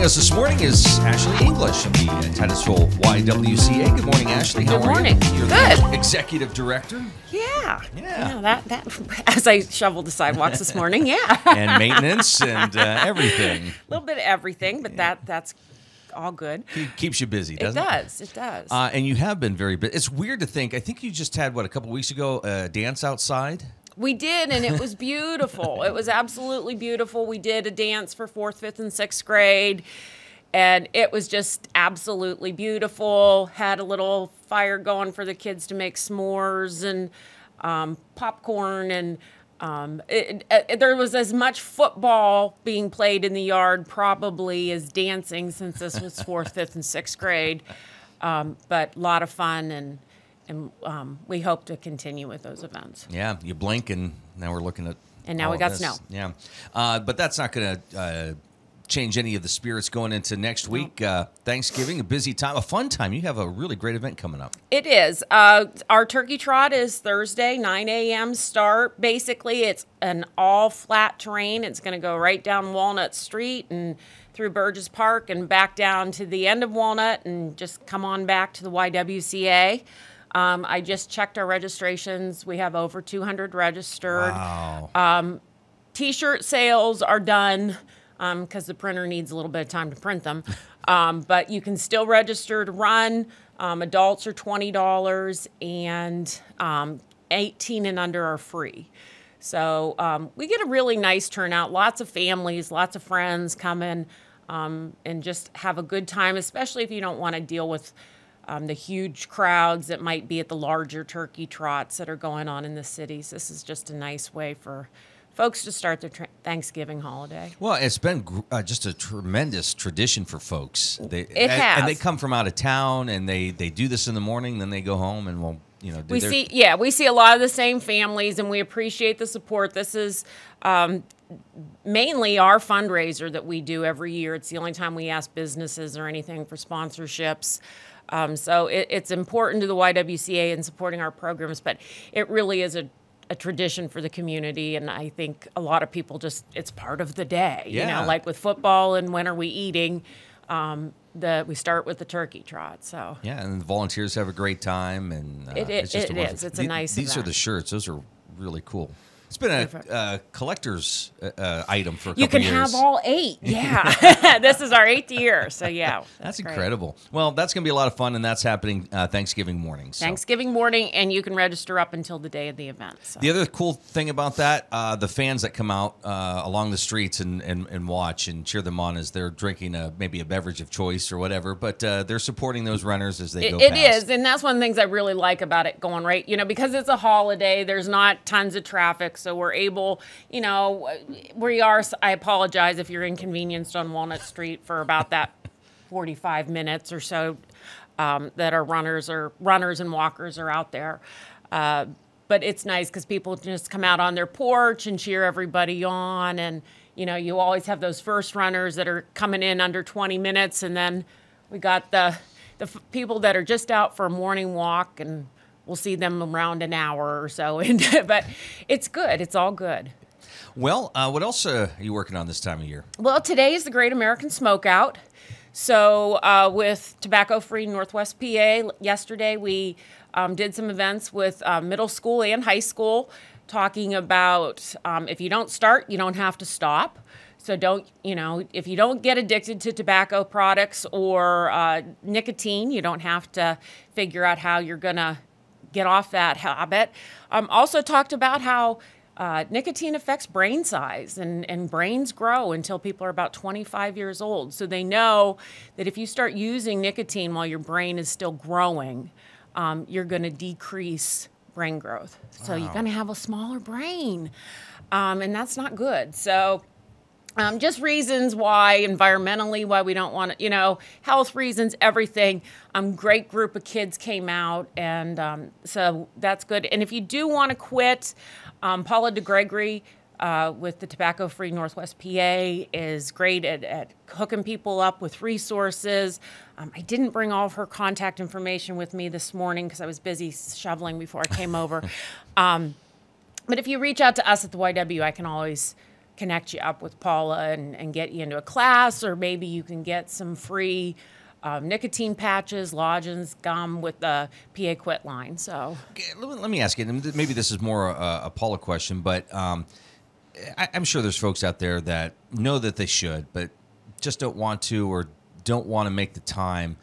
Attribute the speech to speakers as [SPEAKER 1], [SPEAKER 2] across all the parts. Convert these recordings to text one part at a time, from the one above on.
[SPEAKER 1] us this morning is Ashleigh English of the Titusville YWCA. Good morning, Ashleigh. How
[SPEAKER 2] Good
[SPEAKER 1] are
[SPEAKER 2] morning.
[SPEAKER 1] you? You're
[SPEAKER 2] Good.
[SPEAKER 1] the executive director.
[SPEAKER 2] Yeah. That as I shoveled the sidewalks this morning, yeah.
[SPEAKER 1] And maintenance and everything.
[SPEAKER 2] A little bit of everything, but that's all good.
[SPEAKER 1] Keeps you busy, doesn't it?
[SPEAKER 2] It does.
[SPEAKER 1] And you have been very busy. It's weird to think. I think you just had, a couple weeks ago, a dance outside?
[SPEAKER 2] We did, and it was beautiful. It was absolutely beautiful. We did a dance for 4th, 5th, and 6th grade, and it was just absolutely beautiful. Had a little fire going for the kids to make s'mores and popcorn, and there was as much football being played in the yard probably as dancing, since this was 4th, 5th, and 6th grade. But a lot of fun, and we hope to continue with those events.
[SPEAKER 1] Yeah, you blink, and now we're looking at.
[SPEAKER 2] And now we got snow.
[SPEAKER 1] Yeah, but that's not going to change any of the spirits going into next week. Thanksgiving, a busy time, a fun time. You have a really great event coming up.
[SPEAKER 2] It is. Our turkey trot is Thursday, 9 a.m. start. Basically, it's an all-flat terrain. It's going to go right down Walnut Street and through Burgess Park and back down to the end of Walnut and just come on back to the YWCA. I just checked our registrations. We have over 200 registered.
[SPEAKER 1] Wow.
[SPEAKER 2] T-shirt sales are done because the printer needs a little bit of time to print them. But you can still register to run. Adults are $20, and 18 and under are free. So we get a really nice turnout. Lots of families, lots of friends come in and just have a good time, especially if you don't want to deal with the huge crowds that might be at the larger turkey trots that are going on in the cities. This is just a nice way for folks to start their Thanksgiving holiday.
[SPEAKER 1] Well, it's been just a tremendous tradition for folks.
[SPEAKER 2] It has.
[SPEAKER 1] And they come from out of town, and they do this in the morning, then they go home and will,
[SPEAKER 2] we see a lot of the same families, and we appreciate the support. This is mainly our fundraiser that we do every year. It's the only time we ask businesses or anything for sponsorships. So it's important to the YWCA in supporting our programs, but it really is a tradition for the community, and I think a lot of people it's part of the day.
[SPEAKER 1] Yeah.
[SPEAKER 2] Like with football and when are we eating, we start with the turkey trot. So
[SPEAKER 1] yeah, and the volunteers have a great time, and it's just
[SPEAKER 2] it's a nice
[SPEAKER 1] These
[SPEAKER 2] event.
[SPEAKER 1] are the shirts. Those are really cool. It's been a collector's item for a couple
[SPEAKER 2] years. You can have all 8. Yeah. This is our 8th year. So, yeah.
[SPEAKER 1] That's incredible. Well, that's going to be a lot of fun, and that's happening Thanksgiving morning. So.
[SPEAKER 2] Thanksgiving morning, and you can register up until the day of the event. So.
[SPEAKER 1] The other cool thing about that, the fans that come out along the streets and watch and cheer them on as they're drinking maybe a beverage of choice or whatever, but they're supporting those runners as they go past. It
[SPEAKER 2] is, and that's one of the things I really like about it going right, because it's a holiday, there's not tons of traffic. So we're able, I apologize if you're inconvenienced on Walnut Street for about that 45 minutes or so that our runners and walkers are out there. But it's nice because people just come out on their porch and cheer everybody on. And, you always have those first runners that are coming in under 20 minutes. And then we got the people that are just out for a morning walk, and we'll see them around an hour or so. But it's good. It's all good.
[SPEAKER 1] Well, what else are you working on this time of year?
[SPEAKER 2] Well, today is the Great American Smokeout. So with Tobacco Free Northwest PA, yesterday we did some events with middle school and high school talking about if you don't start, you don't have to stop. So if you don't get addicted to tobacco products or nicotine, you don't have to figure out how you're going to get off that habit. Also talked about how nicotine affects brain size, and brains grow until people are about 25 years old. So they know that if you start using nicotine while your brain is still growing, you're going to decrease brain growth. So you're going to have a smaller brain, and that's not good. So just reasons why, environmentally, why we don't want to, health reasons, everything. Great group of kids came out, and so that's good. And if you do want to quit, Paula DeGregory with the Tobacco Free Northwest PA is great at hooking people up with resources. I didn't bring all of her contact information with me this morning because I was busy shoveling before I came over. But if you reach out to us at the YW, I can always connect you up with Paula and get you into a class, or maybe you can get some free nicotine patches, lozenge, gum with the PA Quit line. So
[SPEAKER 1] Okay, let me ask you, and maybe this is more a Paula question, but I'm sure there's folks out there that know that they should, but just don't want to or don't want to make the time.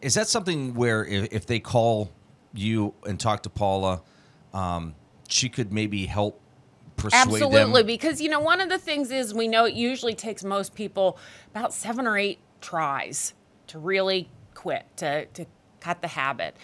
[SPEAKER 1] Is that something where if they call you and talk to Paula, she could maybe help persuade
[SPEAKER 2] absolutely,
[SPEAKER 1] them?
[SPEAKER 2] because one of the things is we know it usually takes most people about 7 or 8 tries to really quit, to cut the habit.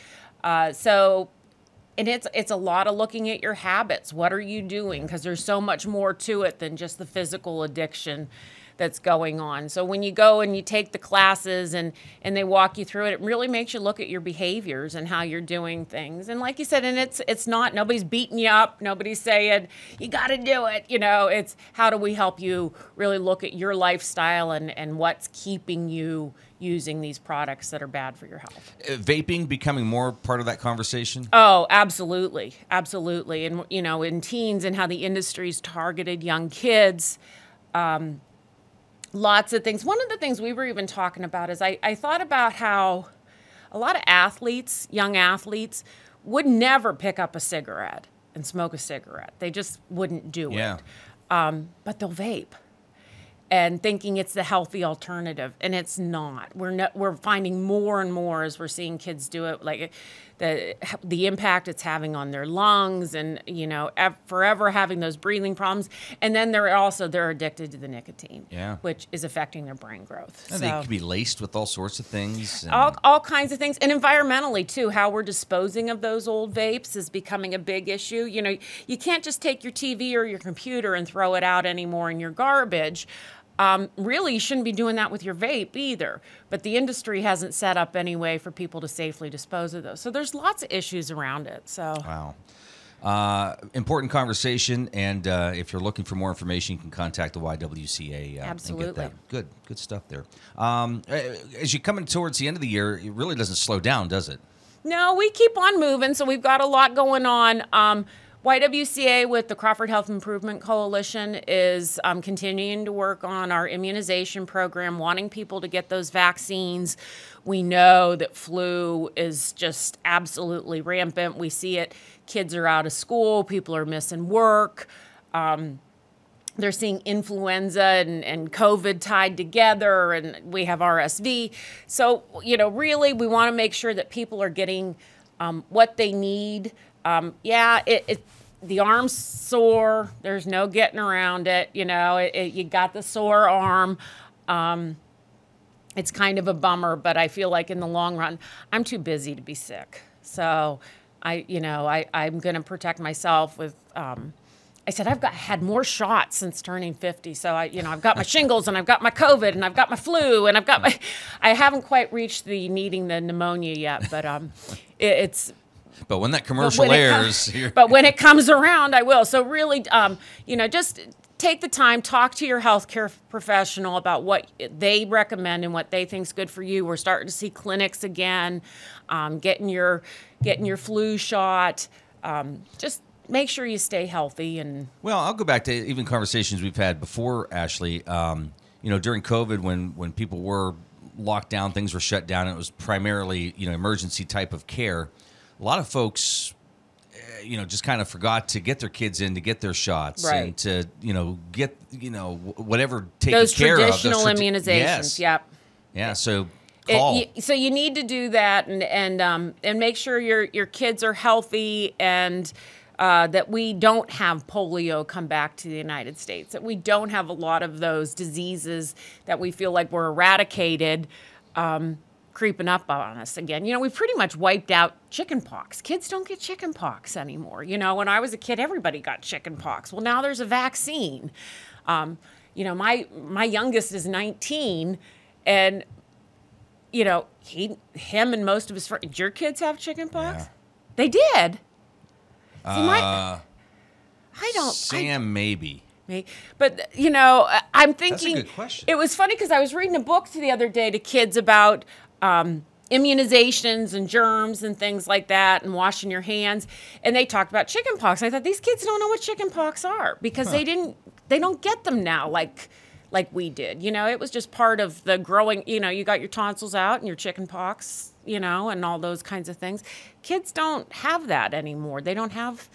[SPEAKER 2] And it's a lot of looking at your habits. What are you doing? Because there's so much more to it than just the physical addiction that's going on. So when you go and you take the classes and they walk you through it, it really makes you look at your behaviors and how you're doing things. And like you said, and it's not, nobody's beating you up. Nobody's saying, you got to do it. It's how do we help you really look at your lifestyle and what's keeping you using these products that are bad for your health.
[SPEAKER 1] Vaping becoming more part of that conversation?
[SPEAKER 2] Oh, absolutely. Absolutely. And, in teens and how the industry's targeted young kids, lots of things. One of the things we were even talking about is I thought about how a lot of athletes, young athletes, would never pick up a cigarette and smoke a cigarette. They just wouldn't do it. But they'll vape. And thinking it's the healthy alternative, and it's not. We're finding more and more as we're seeing kids do it, like the impact it's having on their lungs, and forever having those breathing problems. And then they're addicted to the nicotine, which is affecting their brain growth.
[SPEAKER 1] And they could be laced with all sorts of things,
[SPEAKER 2] all kinds of things, and environmentally too. How we're disposing of those old vapes is becoming a big issue. You can't just take your TV or your computer and throw it out anymore in your garbage. Really, you shouldn't be doing that with your vape either. But the industry hasn't set up any way for people to safely dispose of those. So there's lots of issues around it. So
[SPEAKER 1] wow. Important conversation. And if you're looking for more information, you can contact the YWCA.
[SPEAKER 2] Absolutely.
[SPEAKER 1] And get that. Good stuff there. As you're coming towards the end of the year, it really doesn't slow down, does it?
[SPEAKER 2] No, we keep on moving. So we've got a lot going on. YWCA with the Crawford Health Improvement Coalition is continuing to work on our immunization program, wanting people to get those vaccines. We know that flu is just absolutely rampant. We see it. Kids are out of school. People are missing work. They're seeing influenza and COVID tied together, and we have RSV. So, really, we want to make sure that people are getting what they need. The arm's sore. There's no getting around it. You got the sore arm. It's kind of a bummer, but I feel like in the long run, I'm too busy to be sick. So I'm going to protect myself with. I said I've had more shots since turning 50. So I've got my shingles and I've got my COVID and I've got my flu and I haven't quite reached the needing the pneumonia yet, but it's.
[SPEAKER 1] But when that commercial airs,
[SPEAKER 2] but when it comes around, I will. So really, just take the time, talk to your healthcare professional about what they recommend and what they think is good for you. We're starting to see clinics again, getting your flu shot. Just make sure you stay healthy. And
[SPEAKER 1] well, I'll go back to even conversations we've had before, Ashleigh. During COVID, when people were locked down, things were shut down. And it was primarily emergency type of care. A lot of folks, just kind of forgot to get their kids in to get their shots,
[SPEAKER 2] right,
[SPEAKER 1] and to, get, whatever taken
[SPEAKER 2] those
[SPEAKER 1] care of. Those
[SPEAKER 2] traditional immunizations.
[SPEAKER 1] Yes.
[SPEAKER 2] Yep.
[SPEAKER 1] Yeah. So call.
[SPEAKER 2] So you need to do that and make sure your kids are healthy, and that we don't have polio come back to the United States, that we don't have a lot of those diseases that we feel like were eradicated, creeping up on us again. We pretty much wiped out chicken pox. Kids don't get chicken pox anymore. When I was a kid, everybody got chicken pox. Well, now there's a vaccine. My youngest is 19, and him and most of his friends. Did your kids have chicken pox?
[SPEAKER 1] Yeah.
[SPEAKER 2] They did.
[SPEAKER 1] Sam, maybe.
[SPEAKER 2] But, I'm thinking.
[SPEAKER 1] That's a good question.
[SPEAKER 2] It was funny because I was reading a book the other day to kids about immunizations and germs and things like that, and washing your hands. And they talked about chicken pox. I thought, these kids don't know what chicken pox are, because they don't get them now like we did. It was just part of the growing, you got your tonsils out and your chicken pox, and all those kinds of things. Kids don't have that anymore. They don't have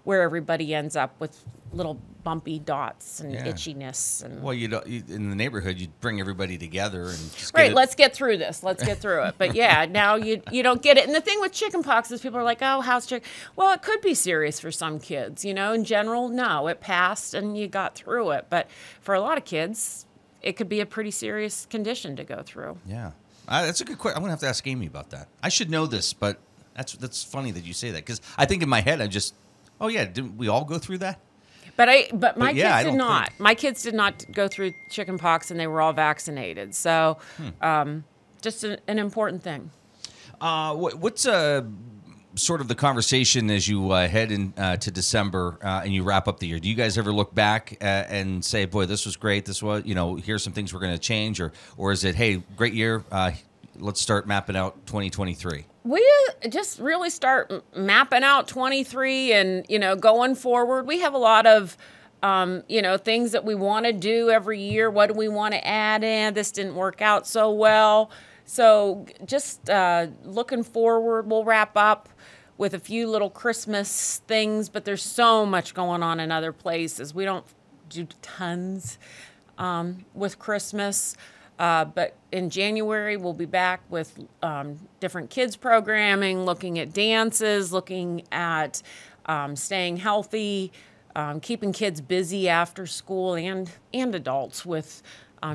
[SPEAKER 2] where everybody ends up with little bumpy dots and itchiness. And
[SPEAKER 1] well, in the neighborhood, you'd bring everybody together and just
[SPEAKER 2] let's get through this. Let's get through it. But yeah, now you don't get it. And the thing with chicken pox is people are like, oh, how's chicken? Well, it could be serious for some kids. In general, no, it passed and you got through it. But for a lot of kids, it could be a pretty serious condition to go through.
[SPEAKER 1] Yeah, that's a good question. I'm gonna have to ask Amy about that. I should know this, but that's funny that you say that, because I think in my head oh yeah, didn't we all go through that?
[SPEAKER 2] But my kids did not. My kids did not go through chicken pox, and they were all vaccinated. So, just an important thing.
[SPEAKER 1] What's sort of the conversation as you head to December and you wrap up the year? Do you guys ever look back and say, "Boy, this was great. This was, here's some things we're going to change," or is it, "Hey, great year. Let's start mapping out 2023"?
[SPEAKER 2] We just really start mapping out 23 and, going forward. We have a lot of, things that we want to do every year. What do we want to add in? This didn't work out so well. So just looking forward, we'll wrap up with a few little Christmas things, but there's so much going on in other places. We don't do tons with Christmas. But in January, we'll be back with different kids programming, looking at dances, looking at staying healthy, keeping kids busy after school, and adults with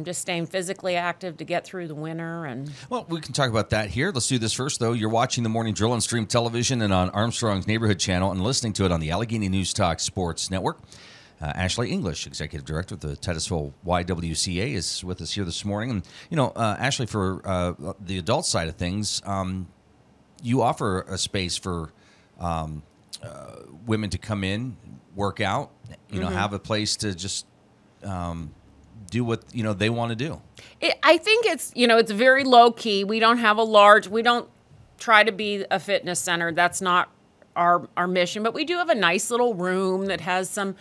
[SPEAKER 2] just staying physically active to get through the winter. And
[SPEAKER 1] well, we can talk about that here. Let's do this first, though. You're watching the Morning Drill on Stream Television and on Armstrong's Neighborhood Channel, and listening to it on the Allegheny News Talk Sports Network. Ashleigh English, Executive Director of the Titusville YWCA, is with us here this morning. And, Ashleigh, for the adult side of things, you offer a space for women to come in, work out, have a place to just do what, they want to do.
[SPEAKER 2] I think it's very low key. We don't have we don't try to be a fitness center. That's not our mission. But we do have a nice little room that has some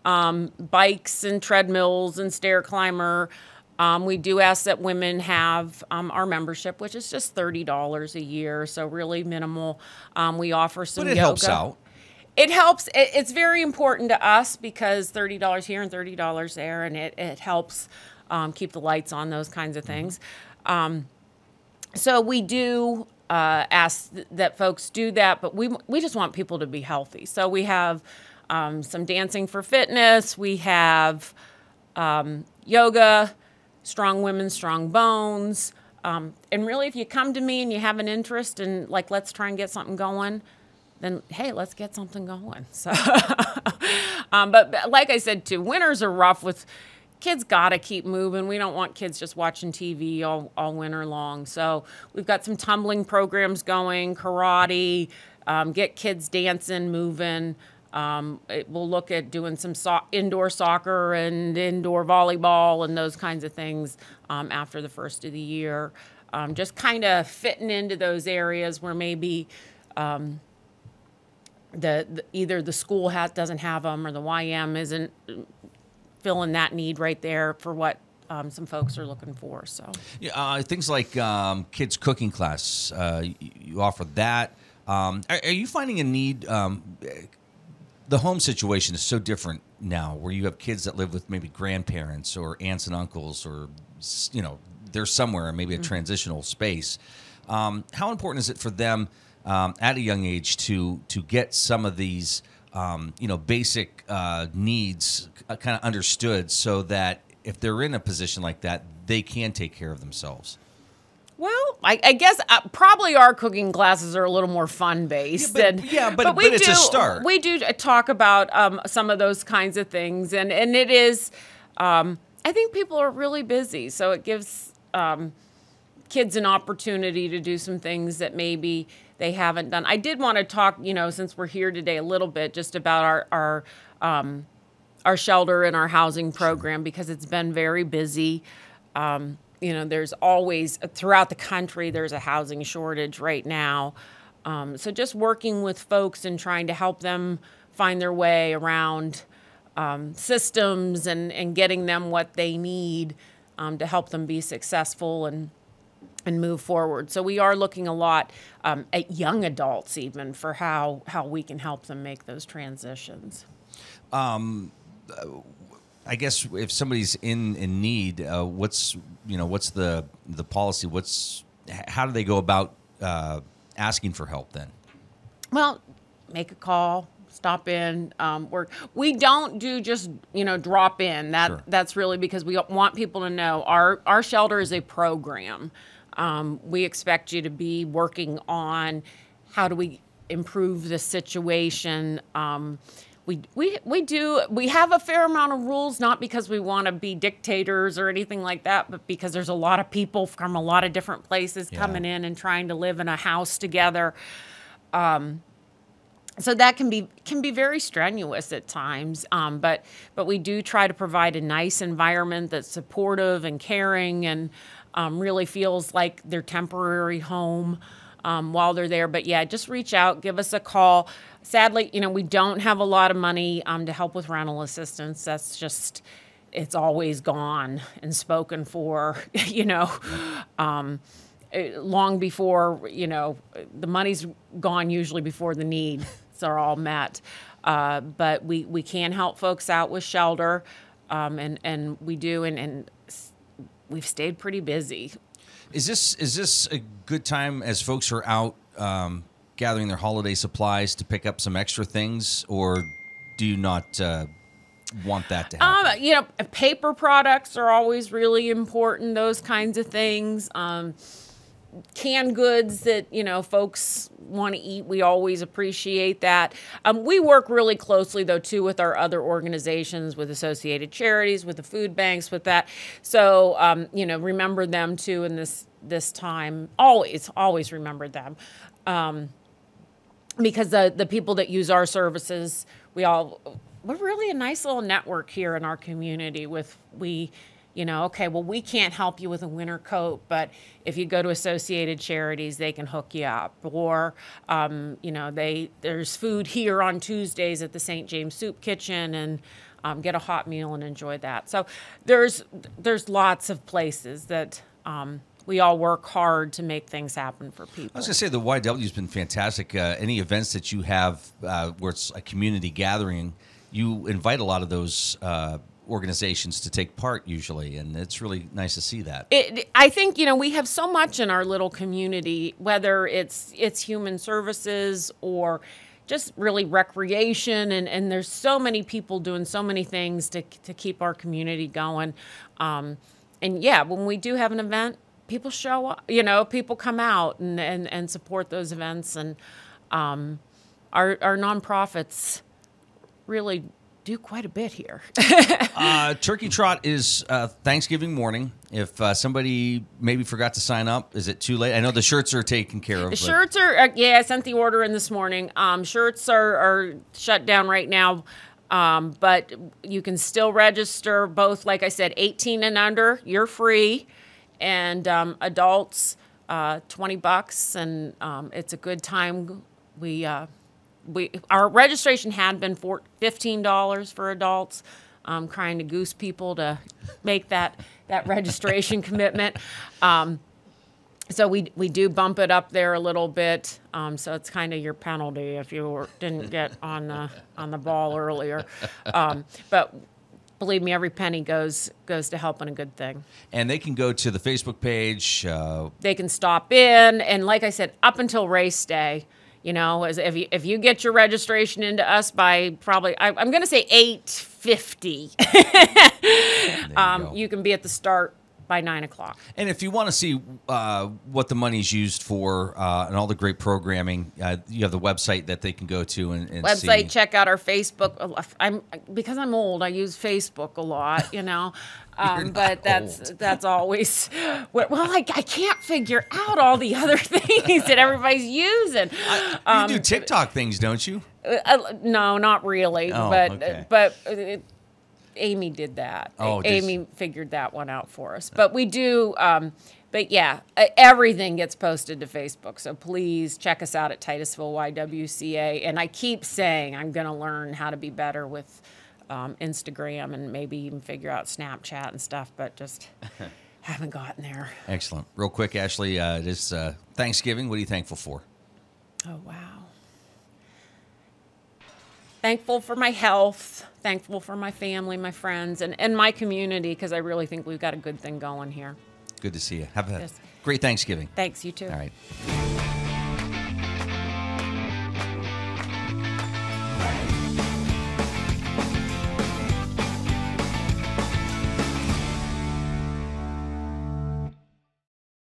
[SPEAKER 2] bikes and treadmills and stair climber. We do ask that women have our membership, which is just $30 a year, so really minimal. We offer some yoga.
[SPEAKER 1] But it helps out.
[SPEAKER 2] It helps. It's very important to us, because $30 here and $30 there, and it helps keep the lights on, those kinds of things. So we do ask that folks do that, but we just want people to be healthy. So we have some dancing for fitness. We have yoga, strong women, strong bones. And really, if you come to me and you have an interest in, let's try and get something going, then, hey, let's get something going. So, but like I said, too, winters are rough with kids. Got to keep moving. We don't want kids just watching TV all winter long. So we've got some tumbling programs going, karate, get kids dancing, moving. We'll look at doing some indoor soccer and indoor volleyball and those kinds of things after the first of the year. Just kind of fitting into those areas where maybe either the school doesn't have them, or the YM isn't filling that need right there for what some folks are looking for. So
[SPEAKER 1] things like kids cooking class, you offer that. Are you finding a need? The home situation is so different now, where you have kids that live with maybe grandparents or aunts and uncles, or they're somewhere in maybe a transitional space. How important is it for them at a young age to get some of these basic needs kind of understood, so that if they're in a position like that, they can take care of themselves?
[SPEAKER 2] Well, I guess probably our cooking classes are a little more fun-based.
[SPEAKER 1] But it's a start.
[SPEAKER 2] We do talk about some of those kinds of things, and it is, I think people are really busy, so it gives kids an opportunity to do some things that maybe they haven't done. I did want to talk, since we're here today, a little bit just about our shelter and our housing program, because it's been very busy. there's always, throughout the country, there's a housing shortage right now. So just working with folks and trying to help them find their way around systems and getting them what they need to help them be successful and move forward. So we are looking a lot at young adults even for how we can help them make those transitions.
[SPEAKER 1] I guess if somebody's in need, what's the policy? How do they go about asking for help then?
[SPEAKER 2] Well, make a call, stop in. We don't do just drop in.
[SPEAKER 1] Sure.
[SPEAKER 2] That's really because we want people to know our shelter is a program. We expect you to be working on how do we improve the situation. We have a fair amount of rules, not because we want to be dictators or anything like that, but because there's a lot of people from a lot of different places coming in and trying to live in a house together. So that can be very strenuous at times, but we do try to provide a nice environment that's supportive and caring and really feels like their temporary home while they're there. But yeah, just reach out, give us a call. Sadly, we don't have a lot of money to help with rental assistance. That's just, it's always gone and spoken for, long before, the money's gone usually before the needs are all met. But we can help folks out with shelter, and we do, and we've stayed pretty busy.
[SPEAKER 1] Is this a good time as folks are out gathering their holiday supplies to pick up some extra things, or do you not want that to happen?
[SPEAKER 2] Paper products are always really important, those kinds of things. Canned goods that, folks want to eat, we always appreciate that. We work really closely, though, too, with our other organizations, with Associated Charities, with the food banks, with that. So, remember them, too, in this time. Always remember them. Because the people that use our services, we're really a nice little network here in our community we can't help you with a winter coat, but if you go to Associated Charities, they can hook you up. Or, there's food here on Tuesdays at the St. James Soup Kitchen, and get a hot meal and enjoy that. So there's lots of places that we all work hard to make things happen for people.
[SPEAKER 1] I was going to say the YW has been fantastic. Any events that you have where it's a community gathering, you invite a lot of those organizations to take part usually, and it's really nice to see that.
[SPEAKER 2] I think we have so much in our little community, whether it's human services or just really recreation, and there's so many people doing so many things to keep our community going. And yeah, when we do have an event, people show up. People come out and support those events, and our nonprofits really do quite a bit here.
[SPEAKER 1] Turkey Trot is Thanksgiving morning. If somebody maybe forgot to sign up, is it too late? I know the shirts are taken care of.
[SPEAKER 2] The shirts are, I sent the order in this morning. Shirts are shut down right now, but you can still register both, like I said, 18 and under, you're free, and adults, $20, and it's a good time. Our registration had been for $15 for adults. I'm trying to goose people to make that registration commitment. So we do bump it up there a little bit. So it's kind of your penalty if you didn't get on the ball earlier. But believe me, every penny goes to helping a good thing.
[SPEAKER 1] And they can go to the Facebook page.
[SPEAKER 2] They can stop in, and like I said, up until race day. If you get your registration into us by probably, I'm going to say 8:50, you can be at the start by 9 o'clock.
[SPEAKER 1] And if you want to see what the money's used for and all the great programming, you have the website that they can go to and
[SPEAKER 2] website,
[SPEAKER 1] see.
[SPEAKER 2] Check out our Facebook. Because I'm old, I use Facebook a lot, but that's always I can't figure out all the other things that everybody's using.
[SPEAKER 1] You do TikTok things, don't you?
[SPEAKER 2] No, not really.
[SPEAKER 1] Oh,
[SPEAKER 2] but
[SPEAKER 1] okay.
[SPEAKER 2] but Amy did that.
[SPEAKER 1] Oh,
[SPEAKER 2] Amy figured that one out for us. But we do, but yeah, everything gets posted to Facebook. So please check us out at Titusville YWCA. And I keep saying I'm going to learn how to be better with Instagram and maybe even figure out Snapchat and stuff, but just haven't gotten there.
[SPEAKER 1] Excellent. Real quick, Ashleigh, it is Thanksgiving. What are you thankful for?
[SPEAKER 2] Oh, wow. Thankful for my health, thankful for my family, my friends, and my community, because I really think we've got a good thing going here.
[SPEAKER 1] Good to see you. Have a
[SPEAKER 2] Yes.
[SPEAKER 1] great Thanksgiving.
[SPEAKER 2] Thanks, you too.
[SPEAKER 1] All right.